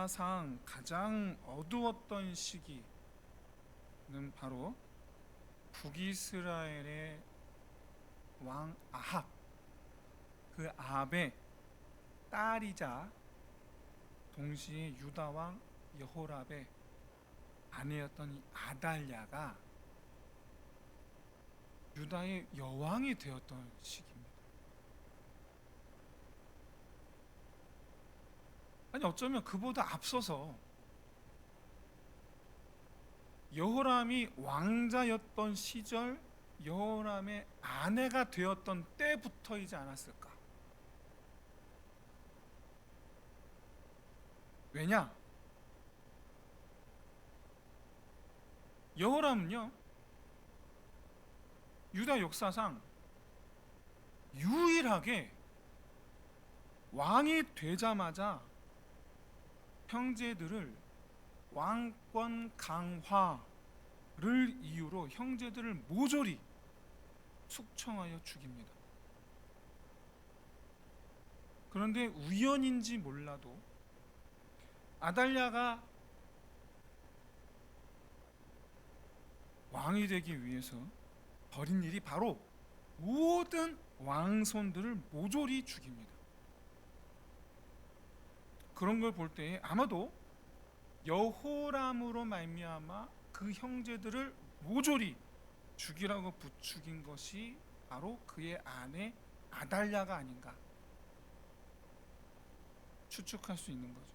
역사상 가장 어두웠던 시기는 바로 북이스라엘의 왕 아합, 그 아합의 딸이자 동시에 유다 왕 여호람의 아내였던 이 아달랴가 유다의 여왕이 되었던 시기입니다. 아니 어쩌면 그보다 앞서서 여호람이 왕자였던 시절 여호람의 아내가 되었던 때부터이지 않았을까? 왜냐? 여호람은요 유다 역사상 유일하게 왕이 되자마자 형제들을 왕권 강화를 이유로 형제들을 모조리 숙청하여 죽입니다. 그런데 우연인지 몰라도 아달랴가 왕이 되기 위해서 벌인 일이 바로 모든 왕손들을 모조리 죽입니다. 그런 걸 볼 때 아마도 여호람으로 말미암아 그 형제들을 모조리 죽이라고 부추긴 것이 바로 그의 아내 아달랴가 아닌가 추측할 수 있는 거죠.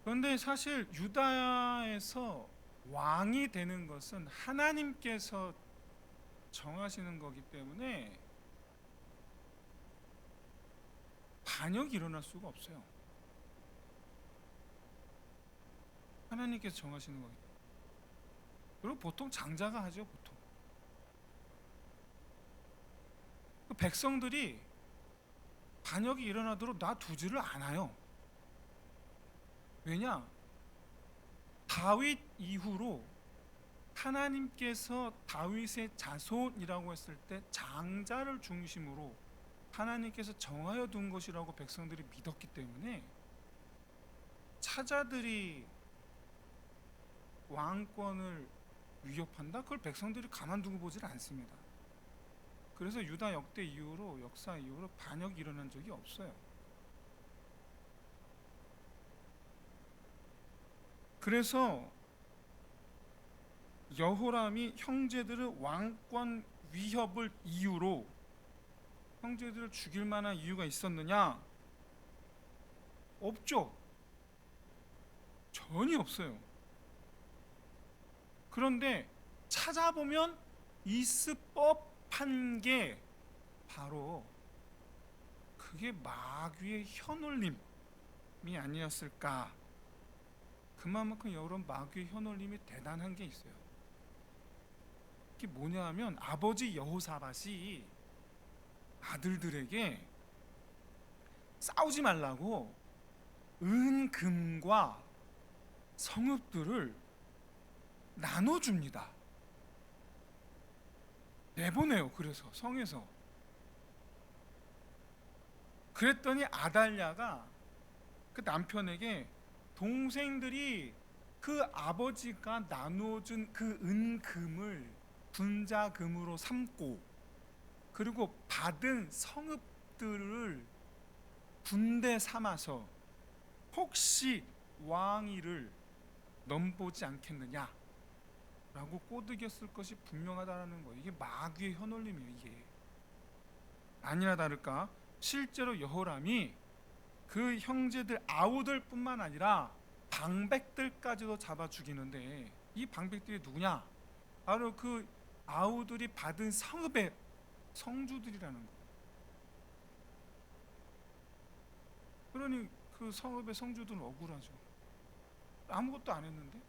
그런데 사실 유다에서 왕이 되는 것은 하나님께서 정하시는 거기 때문에 반역이 일어날 수가 없어요. 하나님께서 정하시는 거기 때문에. 그리고 보통 장자가 하죠. 보통 그 백성들이 반역이 일어나도록 놔두지를 않아요. 왜냐? 다윗 이후로 하나님께서 다윗의 자손이라고 했을 때 장자를 중심으로 하나님께서 정하여 둔 것이라고 백성들이 믿었기 때문에 차자들이 왕권을 위협한다? 그걸 백성들이 가만두고 보질 않습니다. 그래서 유다 역대 이후로 역사 이후로 반역이 일어난 적이 없어요. 그래서 여호람이 형제들의 왕권 위협을 이유로 형제들을 죽일 만한 이유가 있었느냐? 없죠. 전혀 없어요. 그런데 찾아보면 있을 법한 게 바로 그게 마귀의 혀놀림이 아니었을까? 그만큼 여러분 마귀의 혀놀림이 대단한 게 있어요. 그게 뭐냐 하면 아버지 여호사밧이 아들들에게 싸우지 말라고 은금과 성읍들을 나눠줍니다. 내보내요. 그래서 성에서. 그랬더니 아달랴가 그 남편에게 동생들이 그 아버지가 나눠준 그 은금을 분자금으로 삼고 그리고 받은 성읍들을 군대 삼아서 혹시 왕위를 넘보지 않겠느냐 라고 꼬드겼을 것이 분명하다는 거예요. 이게 마귀의 혀놀림이에요. 이게 아니나 다를까 실제로 여호람이 그 형제들 아우들 뿐만 아니라 방백들까지도 잡아 죽이는데 이 방백들이 누구냐? 바로 그 아우들이 받은 성읍의 성주들이라는 거예요. 그러니 그 성읍의 성주들은 억울하죠. 아무것도 안 했는데.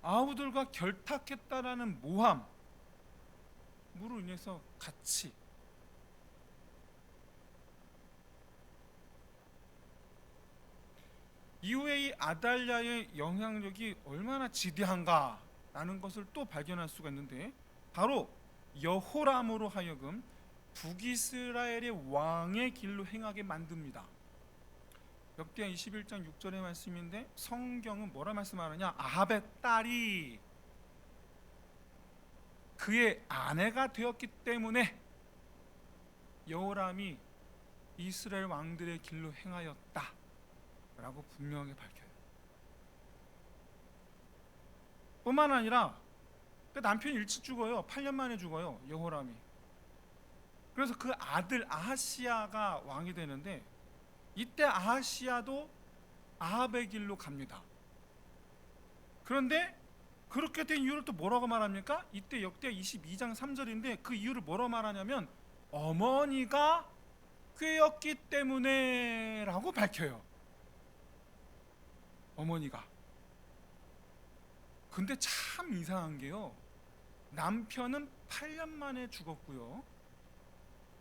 아우들과 결탁했다라는 모함으로 인해서 같이 이후에 이 아달랴의 영향력이 얼마나 지대한가 라는 것을 또 발견할 수가 있는데, 바로 여호람으로 하여금 북이스라엘의 왕의 길로 행하게 만듭니다. 역대하 21장 6절의 말씀인데, 성경은 뭐라 말씀하느냐? 아합의 딸이 그의 아내가 되었기 때문에 여호람이 이스라엘 왕들의 길로 행하였다 라고 분명하게 밝혀요. 뿐만 아니라 그 남편이 일찍 죽어요. 8년 만에 죽어요, 여호람이. 그래서 그 아들 아하시야가 왕이 되는데, 이때 아하시야도 아합의 길로 갑니다. 그런데 그렇게 된 이유를 또 뭐라고 말합니까? 이때 역대 22장 3절인데 그 이유를 뭐라고 말하냐면 어머니가 꾀였기 때문에 라고 밝혀요. 어머니가. 근데 참 이상한 게요, 남편은 8년 만에 죽었고요,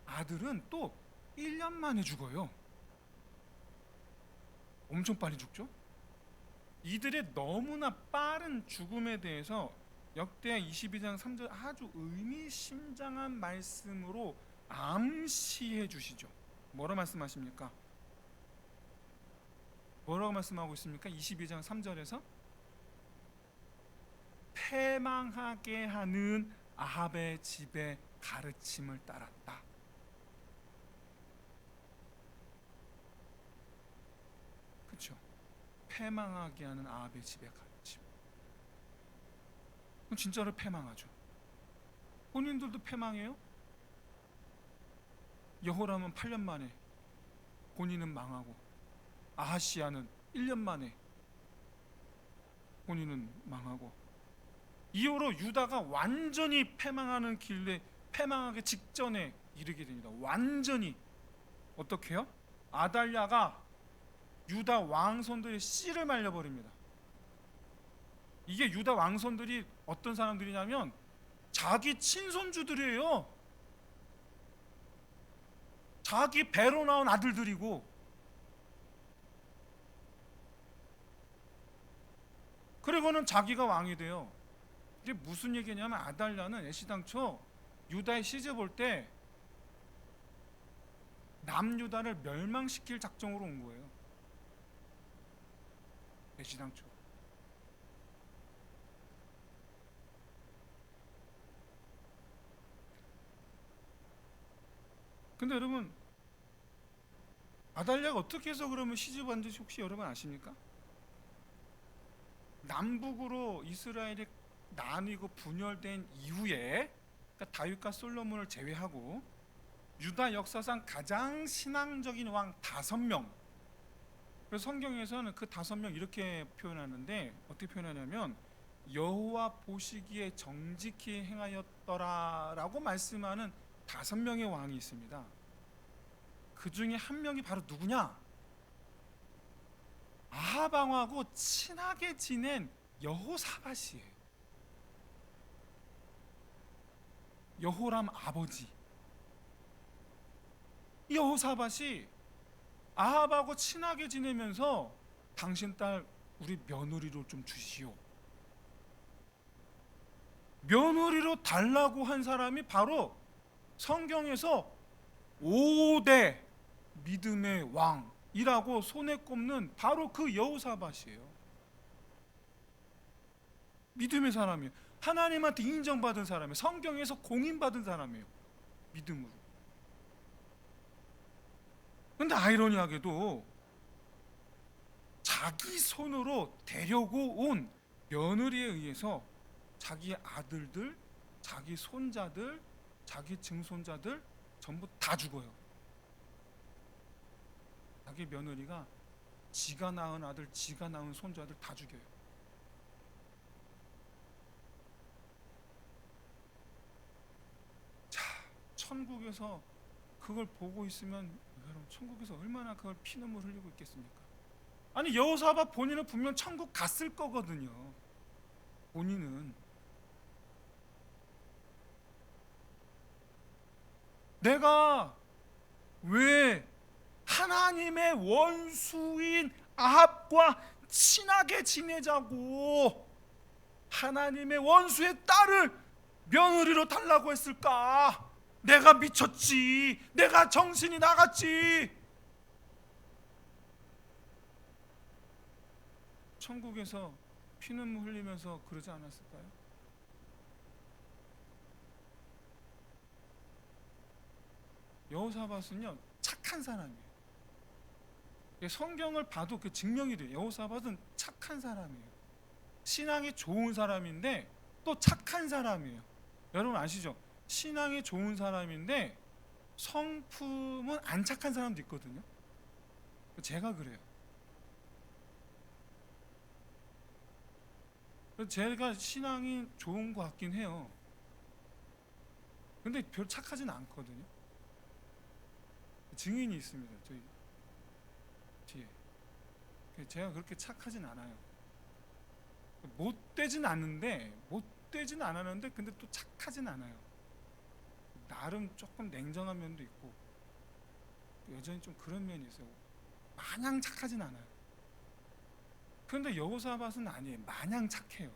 아들은 또 1년 만에 죽어요. 엄청 빨리 죽죠? 이들의 너무나 빠른 죽음에 대해서 역대하 22장 3절 아주 의미심장한 말씀으로 암시해 주시죠. 뭐라고 말씀하십니까? 뭐라고 말씀하고 있습니까? 22장 3절에서 패망하게 하는 아합의 집의 가르침을 따랐다. 그렇죠? 패망하게 하는 아합의 집의 가르침. 그럼 진짜로 패망하죠. 본인들도 패망해요. 여호람은 8년 만에, 본인은 망하고, 아하시야는 1년 만에, 본인은 망하고, 이후로 유다가 완전히 패망하는 길에, 패망하기 직전에 이르게 됩니다. 완전히. 어떻게 해요? 아달랴가 유다 왕손들의 씨를 말려버립니다. 이게 유다 왕손들이 어떤 사람들이냐면 자기 친손주들이에요. 자기 배로 나온 아들들이고. 그리고는 자기가 왕이 돼요. 이게 무슨 얘기냐면, 아달랴는 애시당초 유다의 시제 볼 때 남유다를 멸망시킬 작정으로 온 거예요. 애시당초. 근데 여러분, 아달랴가 어떻게 해서 그러면 시집 왔는지 혹시 여러분 아십니까? 남북으로 이스라엘이 나뉘고 분열된 이후에, 그러니까 다윗과 솔로몬을 제외하고 유다 역사상 가장 신앙적인 왕 5명. 그래서 성경에서는 그 5명 이렇게 표현하는데, 어떻게 표현하냐면 여호와 보시기에 정직히 행하였더라라고 말씀하는 5명의 왕이 있습니다. 그 중에 한 명이 바로 누구냐? 아합 왕하고 친하게 지낸 여호사밧이에요. 여호람 아버지. 여호사밧이 아합하고 친하게 지내면서 당신 딸 우리 며느리로 좀 주시오, 며느리로 달라고 한 사람이 바로 성경에서 5대 믿음의 왕이라고 손에 꼽는 바로 그 여호사밧이에요. 믿음의 사람이에요. 하나님한테 인정받은 사람이에요. 성경에서 공인받은 사람이에요. 믿음으로. 근데 아이러니하게도 자기 손으로 데려고 온 며느리에 의해서 자기 아들들, 자기 손자들, 자기 증손자들 전부 다 죽어요. 자기 며느리가 지가 낳은 아들, 지가 낳은 손자들 다 죽여요. 자, 천국에서 그걸 보고 있으면 여러분, 천국에서 얼마나 그걸 피눈물 흘리고 있겠습니까? 아니, 여호사밧 본인은 분명 천국 갔을 거거든요. 본인은. 내가 왜 하나님의 원수인 아합과 친하게 지내자고 하나님의 원수의 딸을 며느리로 달라고 했을까? 내가 미쳤지. 내가 정신이 나갔지. 천국에서 피눈물 흘리면서 그러지 않았을까요? 여호사밧은요 착한 사람이에요. 성경을 봐도 그 증명이 돼요. 여호사밧은 착한 사람이에요. 신앙이 좋은 사람인데 또 착한 사람이에요. 여러분 아시죠? 신앙이 좋은 사람인데 성품은 안 착한 사람도 있거든요. 제가 그래요. 제가 신앙이 좋은 것 같긴 해요. 근데 별 착하진 않거든요. 증인이 있습니다. 저희 뒤에. 제가 그렇게 착하진 않아요. 못되진 않는데 근데 또 착하진 않아요. 나름 조금 냉정한 면도 있고 여전히 좀 그런 면이 있어요. 마냥 착하진 않아요. 그런데 여호사밧은 아니에요. 마냥 착해요.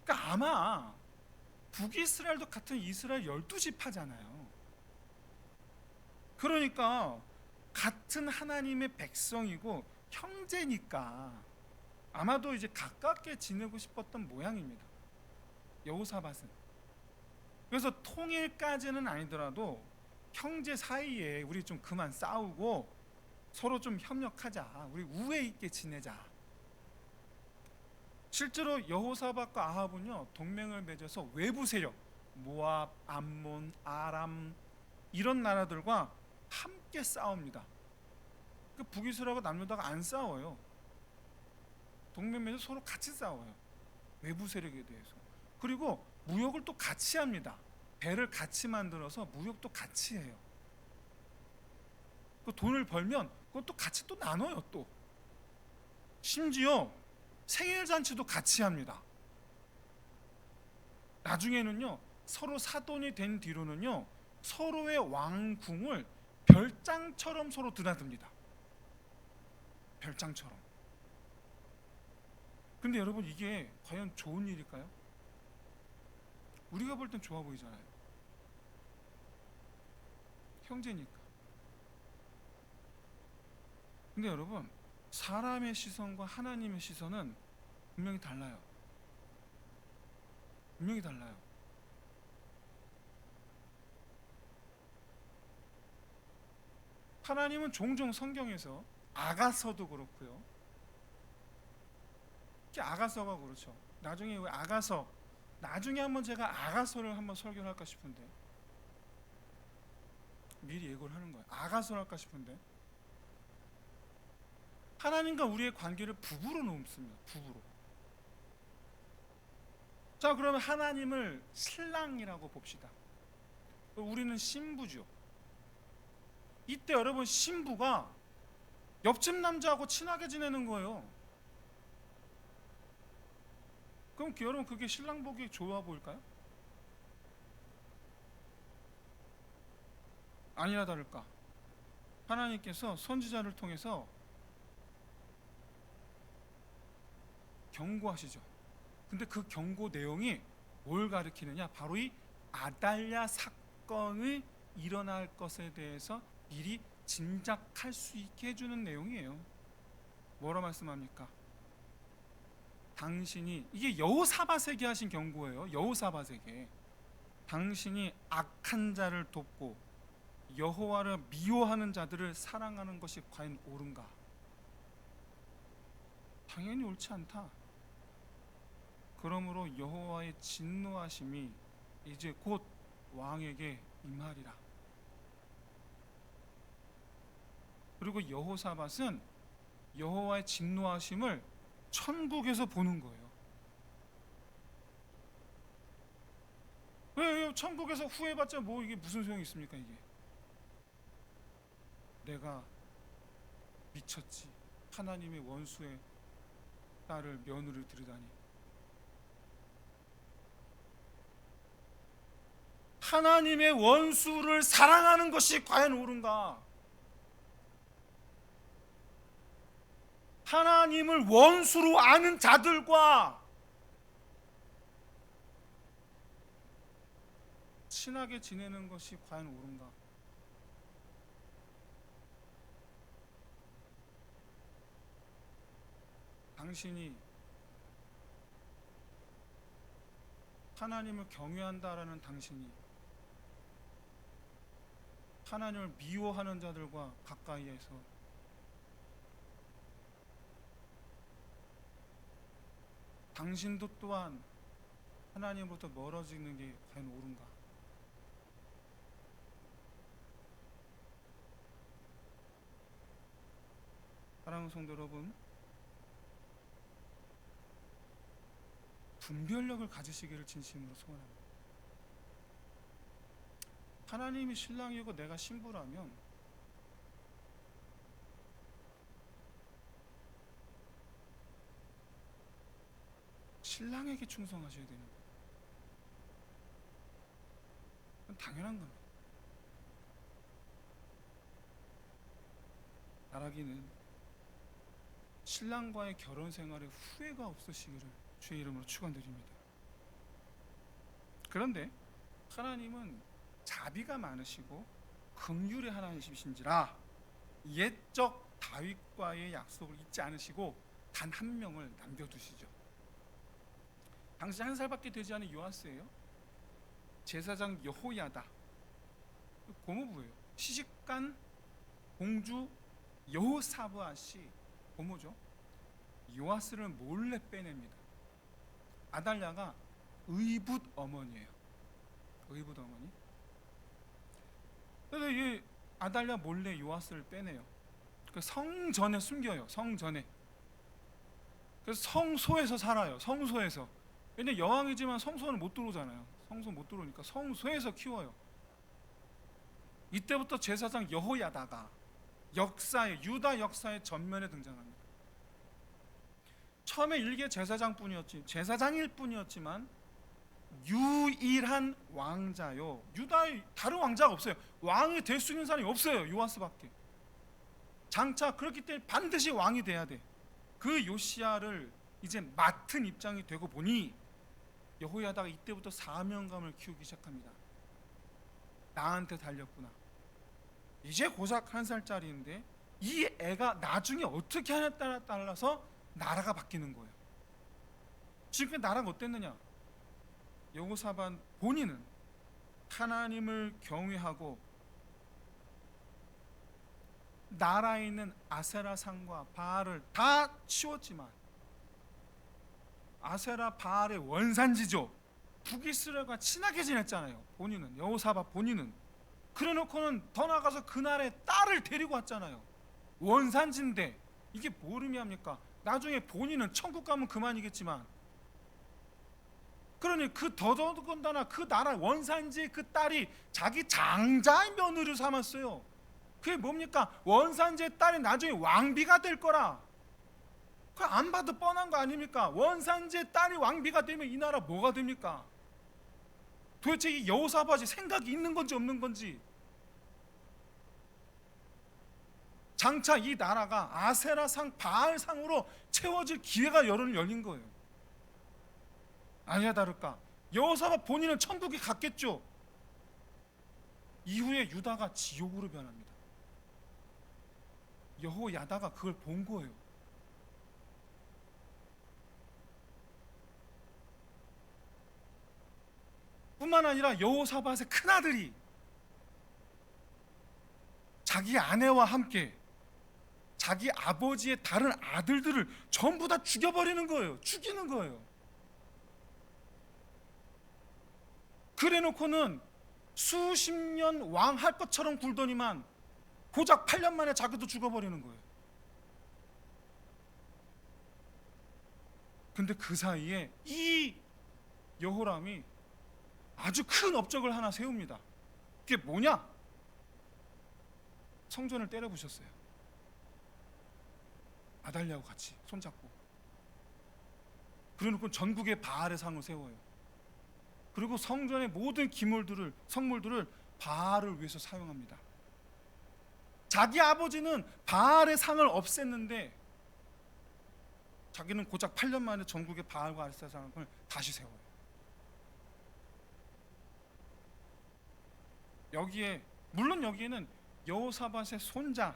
그러니까 아마 북이스라엘도 같은 이스라엘 12지파잖아요. 그러니까 같은 하나님의 백성이고 형제니까 아마도 이제 가깝게 지내고 싶었던 모양입니다. 여호사밧은. 그래서 통일까지는 아니더라도 형제 사이에 우리 좀 그만 싸우고 서로 좀 협력하자. 우리 우애 있게 지내자. 실제로 여호사밧과 아합은요 동맹을 맺어서 외부 세력 모압, 암몬, 아람 이런 나라들과 함께 싸웁니다. 그 북이스라엘과 남유다가 안 싸워요. 동맹 맺어 서로 같이 싸워요. 외부 세력에 대해서. 그리고 무역을 또 같이 합니다. 배를 같이 만들어서 무역도 같이 해요. 그 돈을 벌면 그것도 같이 또 나눠요. 또 심지어 생일 잔치도 같이 합니다. 나중에는요 서로 사돈이 된 뒤로는요 서로의 왕궁을 별장처럼 서로 드나듭니다. 별장처럼. 근데 여러분 이게 과연 좋은 일일까요? 우리가 볼 땐 좋아 보이잖아요. 형제니까. 근데 여러분 사람의 시선과 하나님의 시선은 분명히 달라요. 분명히 달라요. 하나님은 종종 성경에서 아가서도 그렇고요. 특히 아가서가 그렇죠. 나중에 왜 아가서 나중에 한번 제가 아가서를 한번 설교를 할까 싶은데 미리 예고를 하는 거예요. 아가서를 할까 싶은데 하나님과 우리의 관계를 부부로 놓습니다. 부부로. 자 그러면 하나님을 신랑이라고 봅시다. 우리는 신부죠. 이때 여러분 신부가 옆집 남자하고 친하게 지내는 거예요. 그럼 여러분 그게 신랑 보기 좋아 보일까요? 아니나 다를까 하나님께서 선지자를 통해서 경고하시죠. 근데 그 경고 내용이 뭘 가리키느냐? 바로 이 아달랴 사건이 일어날 것에 대해서 미리 짐작할 수 있게 해주는 내용이에요. 뭐라 말씀합니까? 당신이 이게 여호사밧에게 하신 경고예요. 여호사밧에게 당신이 악한 자를 돕고 여호와를 미워하는 자들을 사랑하는 것이 과연 옳은가? 당연히 옳지 않다. 그러므로 여호와의 진노하심이 이제 곧 왕에게 임하리라. 그리고 여호사밧은 여호와의 진노하심을 천국에서 보는 거예요. 왜 천국에서 후회받자 뭐 이게 무슨 소용이 있습니까? 이게 내가 미쳤지. 하나님의 원수의 딸을 며느리를 들이다니. 하나님의 원수를 사랑하는 것이 과연 옳은가? 하나님을 원수로 아는 자들과 친하게 지내는 것이 과연 옳은가? 당신이 하나님을 경외한다라는 당신이 하나님을 미워하는 자들과 가까이에서 당신도 또한 하나님으로부터 멀어지는 게 과연 옳은가? 사랑하는 성도 여러분, 분별력을 가지시기를 진심으로 소원합니다. 하나님이 신랑이고 내가 신부라면 신랑에게 충성하셔야 되는 거예요. 그건 당연한 겁니다. 바라기는 신랑과의 결혼 생활에 후회가 없으시기를 주의 이름으로 축원드립니다. 그런데 하나님은 자비가 많으시고 긍휼의 하나님이신지라 옛적 다윗과의 약속을 잊지 않으시고 단 한 명을 남겨두시죠. 당시 1살밖에 되지 않은 요아스예요. 제사장 여호야다 고모부예요. 시집간 공주 여호사밧이 고모죠. 요아스를 몰래 빼냅니다. 아달랴가 의붓 어머니예요. 의붓 어머니. 그래서 이 아달랴 몰래 요아스를 빼내요. 그 성전에 숨겨요. 성전에. 그래서 성소에서 살아요. 성소에서. 근데 여왕이지만 성소는 못 들어오잖아요. 성소 못 들어오니까 성소에서 키워요. 이때부터 제사장 여호야다가 유다 역사의 전면에 등장합니다. 처음에 일개 제사장일 뿐이었지만 유일한 왕자요. 유다에 다른 왕자가 없어요. 왕이 될 수 있는 사람이 없어요. 요아스밖에. 장차 그렇기 때문에 반드시 왕이 돼야 돼. 그 요시야를 이제 맡은 입장이 되고 보니 여호야다가 이때부터 사명감을 키우기 시작합니다. 나한테 달렸구나. 이제 고작 1살짜리인데 이 애가 나중에 어떻게 하냐에 따라서 나라가 바뀌는 거예요. 지금 나라가 어땠느냐? 여호사밧 본인은 하나님을 경외하고 나라에 있는 아세라 상과 바알을 다 치웠지만 아세라 바알의 원산지죠. 북이스라엘과 친하게 지냈잖아요. 본인은 여호사밧 본인은. 그래놓고는 더 나아가서 그날의 딸을 데리고 왔잖아요. 원산지인데 이게 뭘 의미합니까? 나중에 본인은 천국 가면 그만이겠지만, 그러니 그 더더군다나 그 나라 원산지 그 딸이 자기 장자의 며느리로 삼았어요. 그게 뭡니까? 원산지의 딸이 나중에 왕비가 될 거라. 그거 안 봐도 뻔한 거 아닙니까? 원산지의 딸이 왕비가 되면 이 나라 뭐가 됩니까? 도대체 이 여호사밧이 생각이 있는 건지 없는 건지. 장차 이 나라가 아세라상 바알상으로 채워질 기회가 열린 거예요. 아니야 다를까, 여호사밧 본인은 천국에 갔겠죠. 이후에 유다가 지옥으로 변합니다. 여호야다가 그걸 본 거예요. 뿐만 아니라 여호사밧의 큰아들이 자기 아내와 함께 자기 아버지의 다른 아들들을 전부 다 죽여버리는 거예요. 죽이는 거예요. 그래놓고는 수십 년 왕 할 것처럼 굴더니만 고작 8년 만에 자기도 죽어버리는 거예요. 근데 그 사이에 이 여호람이 아주 큰 업적을 하나 세웁니다. 그게 뭐냐? 성전을 때려 부셨어요. 아달랴하고 같이 손잡고. 그래놓고 전국에 바알의 상을 세워요. 그리고 성전의 모든 성물들을 바알을 위해서 사용합니다. 자기 아버지는 바알의 상을 없앴는데 자기는 고작 8년 만에 전국의 바알과 아세라를 다시 세워요. 물론 여기에는 여호사밧의 손자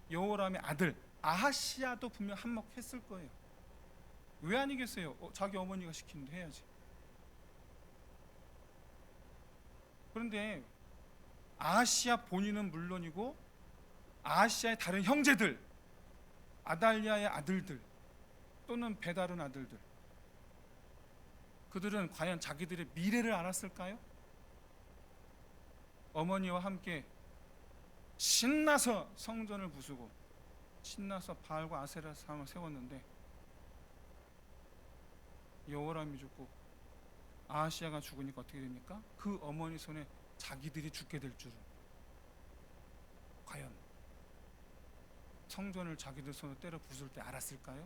여호람의 아들 아하시야도 분명 한몫했을 거예요. 왜 아니겠어요? 자기 어머니가 시키는데 해야지. 그런데 아하시야 본인은 물론이고 아하시야의 다른 형제들, 아달랴의 아들들 또는 베다른 아들들, 그들은 과연 자기들의 미래를 알았을까요? 어머니와 함께 신나서 성전을 부수고 신나서 바알과 아세라 상을 세웠는데 여호람이 죽고 아하시야가 죽으니까 어떻게 됩니까? 그 어머니 손에 자기들이 죽게 될 줄은 과연 성전을 자기들 손으로 때려 부술 때 알았을까요?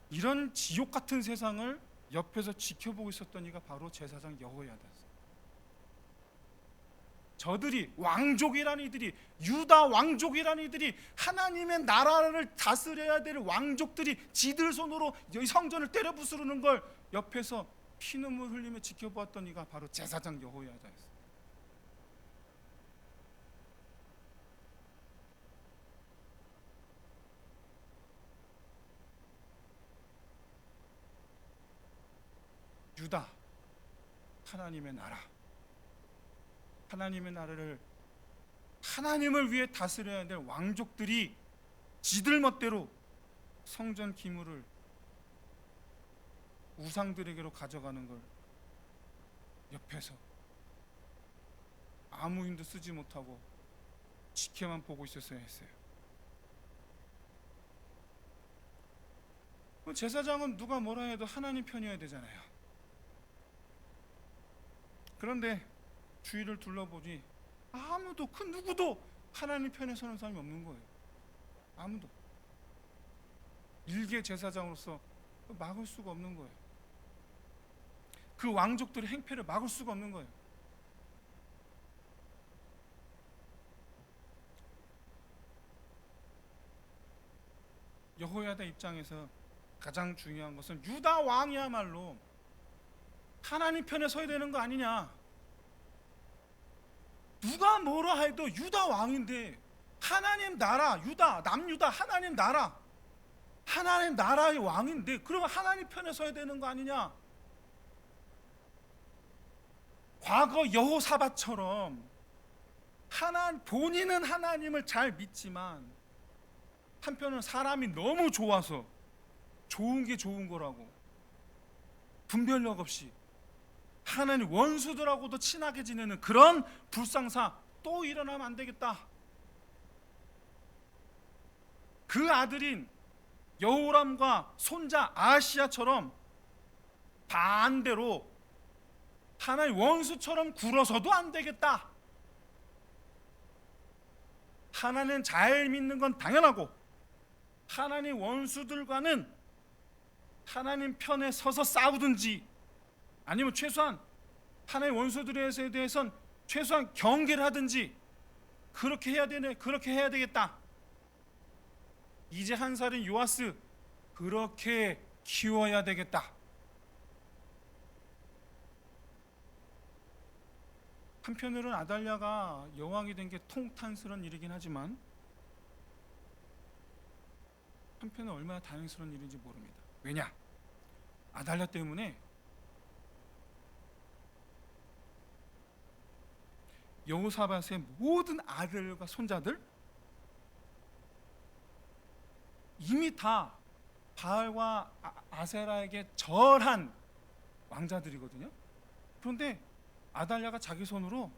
이런 지옥 같은 세상을 옆에서 지켜보고 있었던 이가 바로 제사장 여호야다였어요. 저들이 왕족이라는 이들이 유다 왕족이라는 이들이 하나님의 나라를 다스려야 될 왕족들이 지들 손으로 성전을 때려 부수르는 걸 옆에서 피눈물 흘리며 지켜보았던 이가 바로 제사장 여호야다였어요. 유다, 하나님의 나라, 하나님의 나라를 하나님을 위해 다스려야 될 왕족들이 지들 멋대로 성전 기물을 우상들에게로 가져가는 걸 옆에서 아무 힘도 쓰지 못하고 지켜만 보고 있었어야 했어요. 제사장은 누가 뭐라 해도 하나님 편이어야 되잖아요. 그런데 주위를 둘러보니 아무도, 그 누구도 하나님 편에 서는 사람이 없는 거예요. 아무도. 일개 제사장으로서 막을 수가 없는 거예요. 그 왕족들의 행패를 막을 수가 없는 거예요. 여호야다 입장에서 가장 중요한 것은 유다 왕이야말로 하나님 편에 서야 되는 거 아니냐. 누가 뭐라 해도 유다 왕인데 하나님 나라, 유다, 남유다 하나님 나라, 하나님 나라의 왕인데 그러면 하나님 편에 서야 되는 거 아니냐. 과거 여호사밧처럼 본인은 하나님을 잘 믿지만 한편으로는 사람이 너무 좋아서 좋은 게 좋은 거라고 분별력 없이 하나님 원수들하고도 친하게 지내는 그런 불상사 또 일어나면 안 되겠다. 그 아들인 여호람과 손자 아하시야처럼 반대로 하나님 원수처럼 굴어서도 안 되겠다. 하나님 잘 믿는 건 당연하고 하나님 원수들과는 하나님 편에 서서 싸우든지 아니면 최소한 하나님 원수들에 대해선 최소한 경계를 하든지 그렇게 해야 되네, 그렇게 해야 되겠다. 이제 한 살인 요아스 그렇게 키워야 되겠다. 한편으로는 아달랴가 여왕이 된 게 통탄스러운 일이긴 하지만 한편은 얼마나 다행스러운 일인지 모릅니다. 왜냐? 아달랴 때문에 여호사밧의 모든 아들과 손자들 이미 다 바알과 아세라에게 절한 왕자들이거든요. 그런데 아달랴가 자기 손으로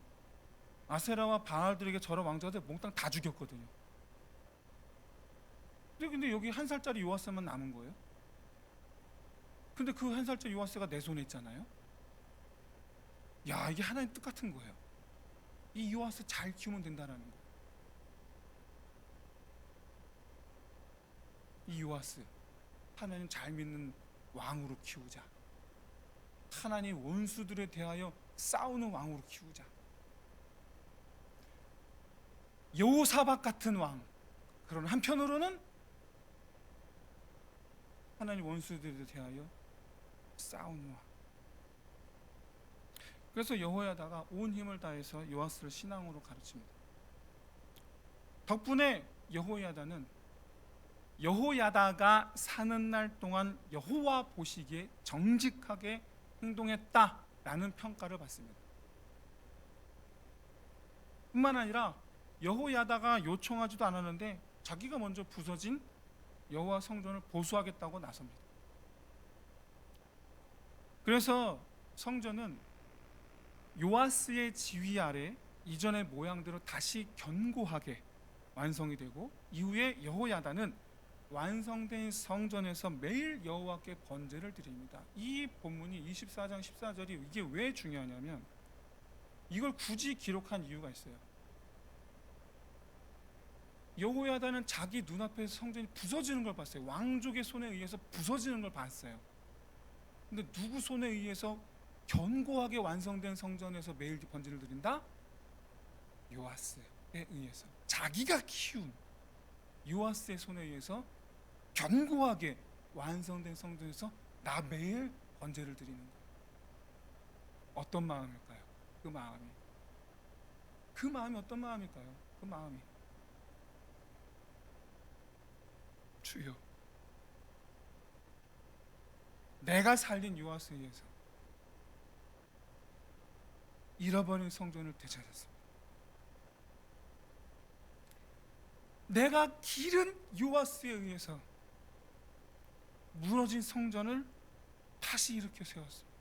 아세라와 바알들에게 절한 왕자들 몽땅 다 죽였거든요. 근데 여기 한 살짜리 요아스만 남은 거예요. 근데 그 한 살짜리 요아스가 내 손에 있잖아요. 야, 이게 하나님 뜻 같은 거예요. 이 요아스 잘 키우면 된다라는 거. 이 요아스 하나님 잘 믿는 왕으로 키우자. 하나님 원수들에 대하여 싸우는 왕으로 키우자. 여호사밧 같은 왕, 그러나 한편으로는 하나님 원수들에 대하여 싸우노라. 그래서 여호야다가 온 힘을 다해서 요아스를 신앙으로 가르칩니다. 덕분에 여호야다가 사는 날 동안 여호와 보시기에 정직하게 행동했다라는 평가를 받습니다. 뿐만 아니라 여호야다가 요청하지도 않았는데 자기가 먼저 부서진 여호와 성전을 보수하겠다고 나섭니다. 그래서 성전은 요아스의 지휘 아래 이전의 모양대로 다시 견고하게 완성이 되고, 이후에 여호야다는 완성된 성전에서 매일 여호와께 번제를 드립니다. 이 본문이 24장 14절이 이게 왜 중요하냐면 이걸 굳이 기록한 이유가 있어요. 여호야다는 자기 눈앞에서 성전이 부서지는 걸 봤어요. 왕족의 손에 의해서 부서지는 걸 봤어요. 근데 누구 손에 의해서 견고하게 완성된 성전에서 매일 번제를 드린다? 요아스에 의해서, 자기가 키운 요아스의 손에 의해서 견고하게 완성된 성전에서 나 매일 번제를 드리는 거예요. 어떤 마음일까요? 그 마음이 어떤 마음일까요? 그 마음이, 주여, 내가 살린 요아스에 의해서 잃어버린 성전을 되찾았습니다. 내가 기른 요아스에 의해서 무너진 성전을 다시 일으켜 세웠습니다.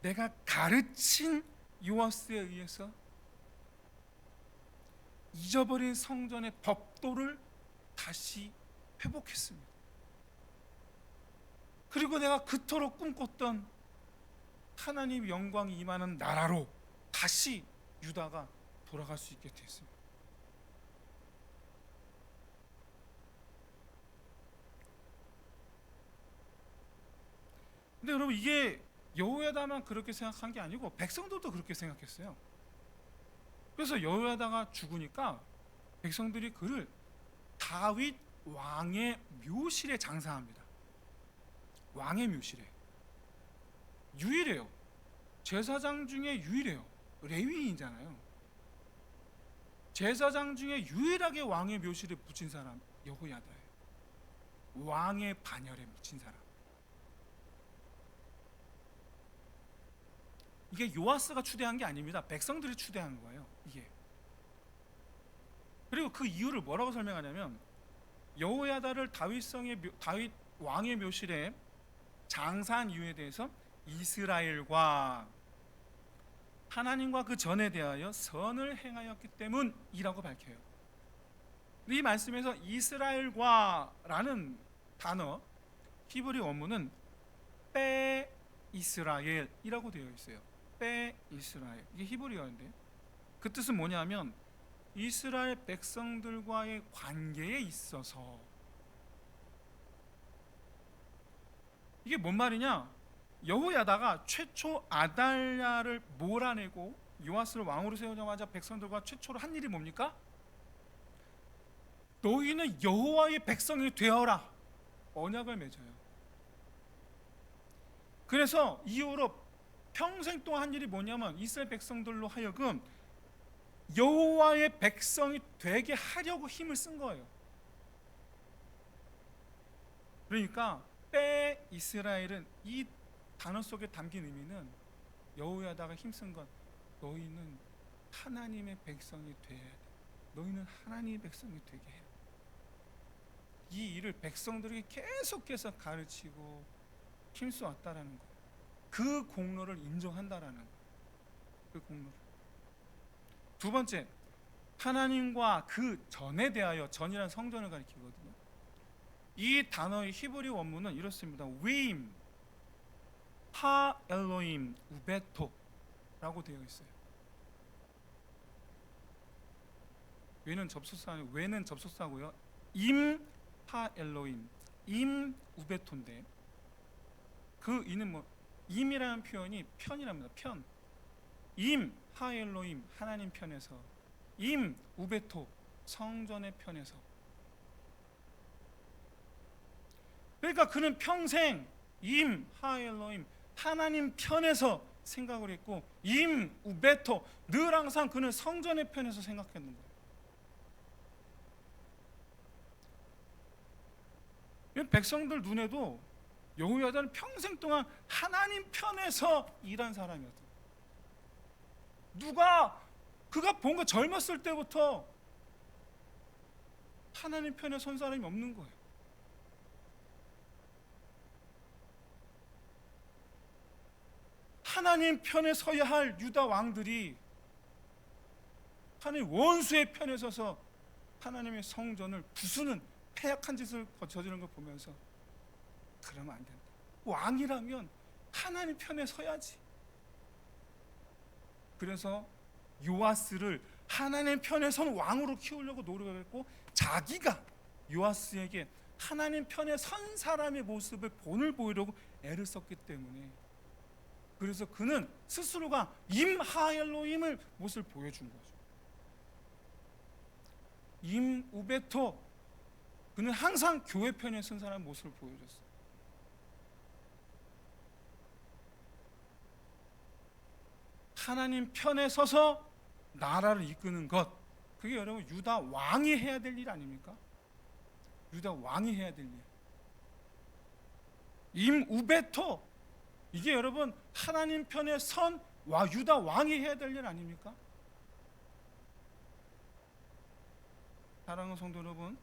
내가 가르친 요아스에 의해서 잊어버린 성전의 법도를 다시 회복했습니다. 그리고 내가 그토록 꿈꿨던 하나님의 영광이 임하는 나라로 다시 유다가 돌아갈 수 있게 됐습니다. 근데 여러분, 이게 여호야다만 그렇게 생각한 게 아니고 백성들도 그렇게 생각했어요. 그래서 여호야다가 죽으니까 백성들이 그를 다윗 왕의 묘실에 장사합니다. 왕의 묘실에. 유일해요. 제사장 중에 유일해요. 레위인이잖아요. 제사장 중에 유일하게 왕의 묘실에 묻힌 사람 여호야다예요. 왕의 반열에 묻힌 사람. 이게 요아스가 추대한 게 아닙니다. 백성들이 추대한 거예요, 이게. 그리고 그 이유를 뭐라고 설명하냐면, 여호야다를 다윗 왕의 묘실에 장사한 이유에 대해서 이스라엘과 하나님과 그 전에 대하여 선을 행하였기 때문이라고 밝혀요. 이 말씀에서 이스라엘과라는 단어, 히브리 원문은 빼 이스라엘이라고 되어 있어요. 빼 이스라엘. 이게 히브리어인데 그 뜻은 뭐냐면 이스라엘 백성들과의 관계에 있어서. 이게 뭔 말이냐? 여호야다가 최초 아달랴를 몰아내고 요아스를 왕으로 세우자마자 백성들과 최초로 한 일이 뭡니까? 너희는 여호와의 백성이 되어라, 언약을 맺어요. 그래서 이후로 평생 동안 한 일이 뭐냐면 이스라엘 백성들로 하여금 여호와의 백성이 되게 하려고 힘을 쓴 거예요. 그러니까 빼 이스라엘은 이 단어 속에 담긴 의미는, 여호야다가 힘쓴 건 너희는 하나님의 백성이 돼야 돼. 너희는 하나님의 백성이 되게 해요. 이 일을 백성들에게 계속해서 가르치고 힘써왔다라는 거예요. 그 공로를 인정한다라는 거예요. 그 공로를. 두 번째, 하나님과 그 전에 대하여, 전이라는 성전을 가리키거든요. 이 단어의 히브리 원문은 이렇습니다. 위임 하 엘로임 우베토라고 되어 있어요. 외는 접속사고요. 임 하 엘로임, 임 우베토인데 그 이는 뭐, 임이라는 표현이 편이랍니다. 편. 임 하 엘로임, 하나님 편에서, 임 우베토 성전의 편에서. 그러니까 그는 평생 임 하엘로임 하나님 편에서 생각을 했고 임 우베토 늘 항상 그는 성전의 편에서 생각했는 거예요. 백성들 눈에도 여호야다는 평생 동안 하나님 편에서 일한 사람이었어요. 그가 뭔가 젊었을 때부터 하나님 편에 선 사람이 없는 거예요. 하나님 편에 서야 할 유다 왕들이 하나님 원수의 편에 서서 하나님의 성전을 부수는 패약한 짓을 저지른 걸 보면서 그러면 안 된다. 왕이라면 하나님 편에 서야지. 그래서 요아스를 하나님 편에 선 왕으로 키우려고 노력했고 자기가 요아스에게 하나님 편에 선 사람의 모습을 본을 보이려고 애를 썼기 때문에 그래서 그는 스스로가 임하엘로임을 모습을 보여준 거죠. 임 우베토 그는 항상 교회 편에 선 사람의 모습을 보여줬어요. 하나님 편에 서서 나라를 이끄는 것, 그게 여러분 유다 왕이 해야 될 일 아닙니까? 유다 왕이 해야 될 일. 임 우베토 이게 여러분 하나님 편에 선 유다 왕이 해야 될 일 아닙니까? 사랑하는 성도 여러분,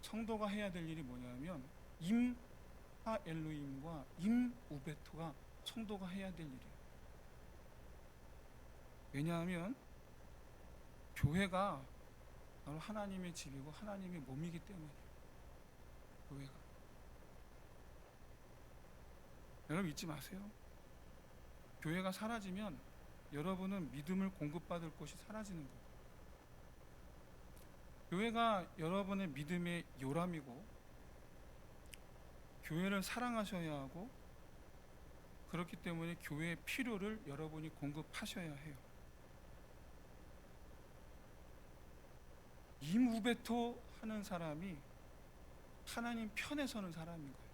성도가 해야 될 일이 뭐냐면 임하엘로임과 임우베토가 성도가 해야 될 일이에요. 왜냐하면 교회가 바로 하나님의 집이고 하나님의 몸이기 때문이에요. 교회가. 여러분 잊지 마세요. 교회가 사라지면 여러분은 믿음을 공급받을 곳이 사라지는 거예요. 교회가 여러분의 믿음의 요람이고 교회를 사랑하셔야 하고 그렇기 때문에 교회의 필요를 여러분이 공급하셔야 해요. 임우베토 하는 사람이 하나님 편에 서는 사람인 거예요.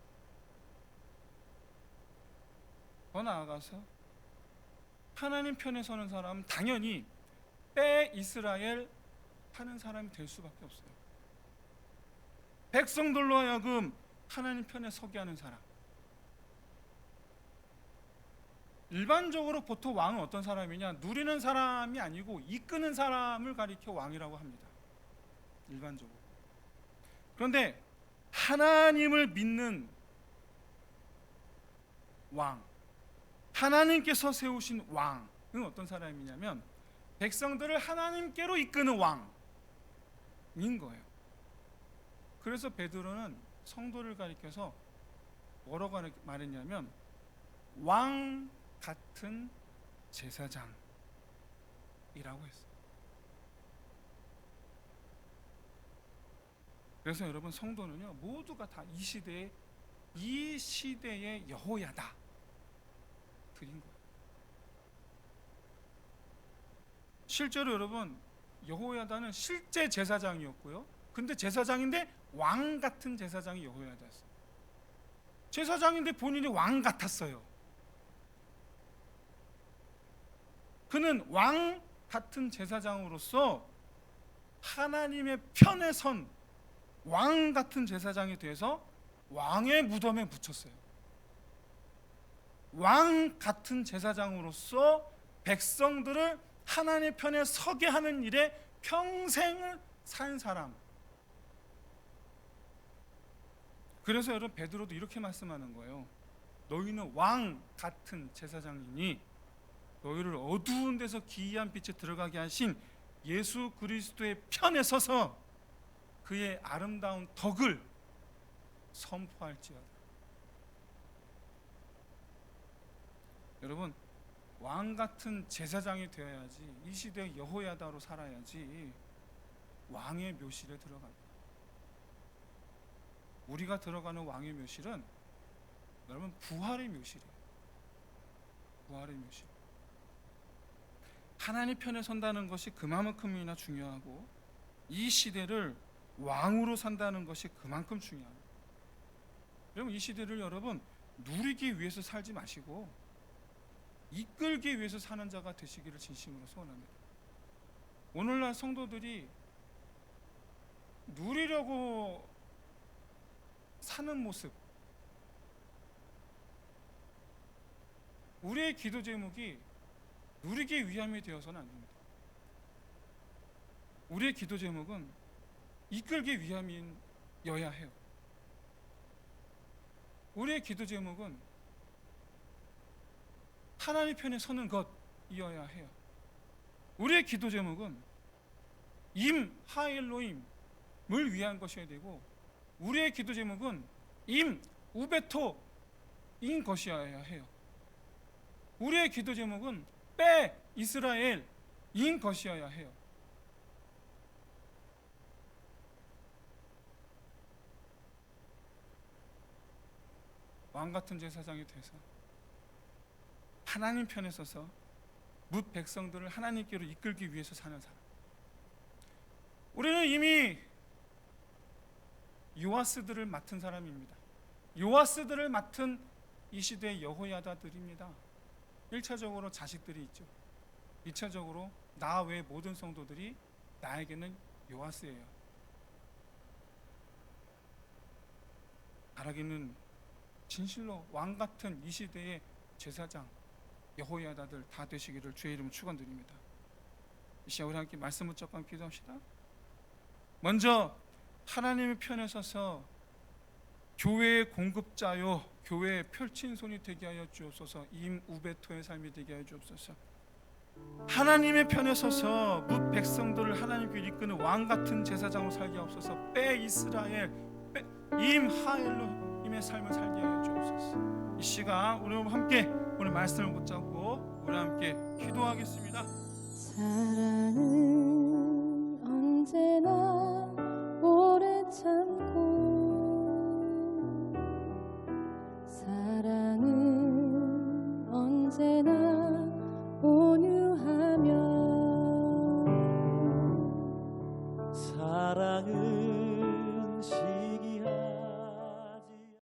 더 나아가서 하나님 편에 서는 사람은 당연히 빼 이스라엘 하는 사람이 될 수밖에 없어요. 백성들로 하여금 하나님 편에 서게 하는 사람. 일반적으로 보통 왕은 어떤 사람이냐? 누리는 사람이 아니고 이끄는 사람을 가리켜 왕이라고 합니다. 일반적으로. 그런데 하나님을 믿는 왕, 하나님께서 세우신 왕은 어떤 사람이냐면 백성들을 하나님께로 이끄는 왕인 거예요. 그래서 베드로는 성도를 가리켜서 뭐라고 말했냐면 왕 같은 제사장이라고 했어요. 그래서 여러분 성도는요 모두가 다 이 시대의 여호야다 드린 거예요. 실제로 여러분 여호야다는 실제 제사장이었고요. 근데 제사장인데 왕 같은 제사장이 여호야다였어요. 제사장인데 본인이 왕 같았어요. 그는 왕 같은 제사장으로서 하나님의 편에 선 왕 같은 제사장이 돼서 왕의 무덤에 묻혔어요. 왕 같은 제사장으로서 백성들을 하나님의 편에 서게 하는 일에 평생을 산 사람. 그래서 여러분 베드로도 이렇게 말씀하는 거예요. 너희는 왕 같은 제사장이니 너희를 어두운 데서 기이한 빛에 들어가게 하신 예수 그리스도의 편에 서서 그의 아름다운 덕을 선포할지어다. 여러분 왕 같은 제사장이 되어야지 이 시대의 여호야다로 살아야지 왕의 묘실에 들어갑니다. 우리가 들어가는 왕의 묘실은 여러분 부활의 묘실이에요. 부활의 묘실. 하나님 편에 선다는 것이 그만큼이나 중요하고 이 시대를 왕으로 산다는 것이 그만큼 중요합니다. 여러분, 이 시대를 여러분 누리기 위해서 살지 마시고 이끌기 위해서 사는 자가 되시기를 진심으로 소원합니다. 오늘날 성도들이 누리려고 사는 모습, 우리의 기도 제목이 누리기 위함이 되어서는 안 됩니다. 우리의 기도 제목은 이끌기 위함이어야 해요. 우리의 기도 제목은 하나님 편에 서는 것이어야 해요. 우리의 기도 제목은 임 하엘로임을 위한 것이어야 되고, 우리의 기도 제목은 임 우베토인 것이어야 해요. 우리의 기도 제목은 빼 이스라엘인 것이어야 해요. 왕 같은 제사장이 돼서 하나님 편에 서서 뭇 백성들을 하나님께로 이끌기 위해서 사는 사람. 우리는 이미 요아스들을 맡은 사람입니다. 요아스들을 맡은 이 시대의 여호야다들입니다. 1차적으로 자식들이 있죠. 2차적으로 나 외 모든 성도들이 나에게는 요아스예요. 바라기는 진실로 왕 같은 이 시대의 제사장 여호야다들 다 되시기를 주의 이름으로 축원드립니다. 이 시간 우리 함께 말씀 붙잡고 함께 기도합시다. 먼저 하나님의 편에 서서 교회의 공급자요, 교회의 펼친 손이 되게 하여 주옵소서. 임 우베토의 삶이 되게 하여 주옵소서. 하나님의 편에 서서 뭇 백성들을 하나님께 이끄는 왕 같은 제사장으로 살게 하옵소서. 빼 이스라엘, 임 하엘로임의 삶을 살게 하여 주옵소서. 이 시간 우리 함께 오늘 말씀을 붙잡고 우리 함께 기도하겠습니다. 사랑은 언제나 오래 참고, 사랑은 언제나